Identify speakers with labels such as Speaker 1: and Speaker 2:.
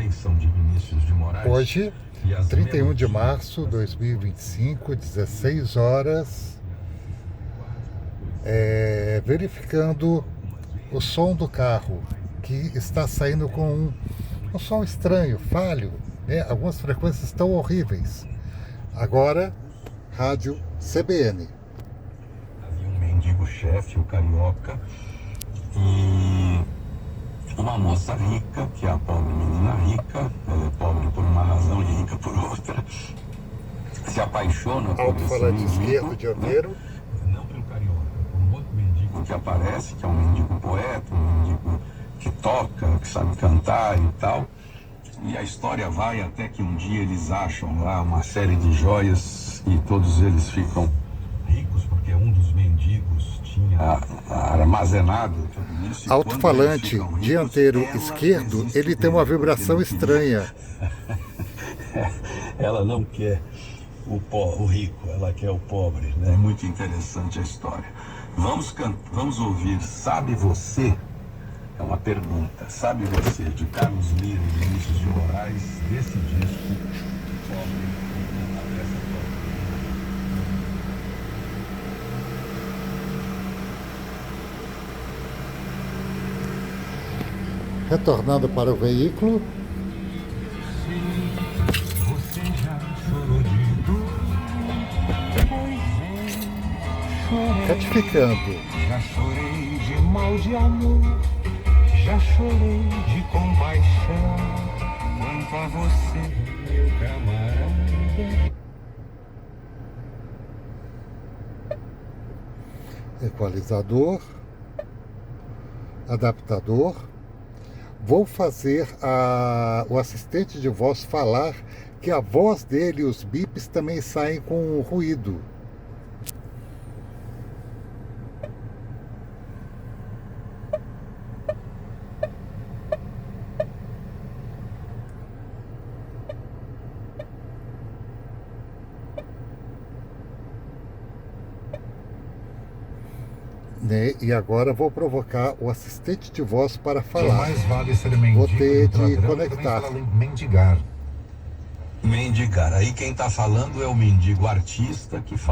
Speaker 1: eleição de Vinícius de Moraes.
Speaker 2: Hoje, 31 de março de 2025, 16 horas, verificando o som do carro, que está saindo com um som estranho, falho, né? Algumas frequências estão horríveis. Agora, rádio CBN.
Speaker 1: Havia um mendigo-chefe, o Carioca, e uma moça rica, que é a pobre menina rica, ela é pobre por uma razão e rica por outra, se apaixona por esse
Speaker 2: Alto-falante
Speaker 1: mendigo,
Speaker 2: esquerdo, dianteiro.
Speaker 1: né? Não pelo Carioca, por um outro mendigo que aparece, que é um mendigo poeta, um mendigo que toca, que sabe cantar e tal. E a história vai até que um dia eles acham lá uma série de joias e todos eles ficam ricos, porque um dos mendigos tinha armazenado tudo isso.
Speaker 2: Alto-falante dianteiro esquerdo, ele tem uma vibração estranha.
Speaker 1: Ela não quer o rico, ela quer o pobre, né? É muito interessante a história. Vamos ouvir Sabe Você? É uma pergunta. Sabe Você, de Carlos Lira e Vinícius de Moraes, desse disco, Pobre, a peça Pobre.
Speaker 2: Retornando para o veículo.
Speaker 3: Você já chorou de dor? Chorei,
Speaker 2: Retificando.
Speaker 3: já chorei de mal de amor, já chorei de compaixão. Quanto a você, meu camarada.
Speaker 2: Equalizador. Adaptador. Vou fazer o assistente de voz falar que a voz dele e os bips também saem com ruído. Né? E agora vou provocar o assistente de voz para falar.
Speaker 3: Mais vale ser mendigo
Speaker 2: Vou ter
Speaker 3: do que
Speaker 2: de
Speaker 3: ladrão,
Speaker 2: conectar.
Speaker 3: também fala mendigar.
Speaker 1: Mendigar. Aí quem está falando é o mendigo artista que fala.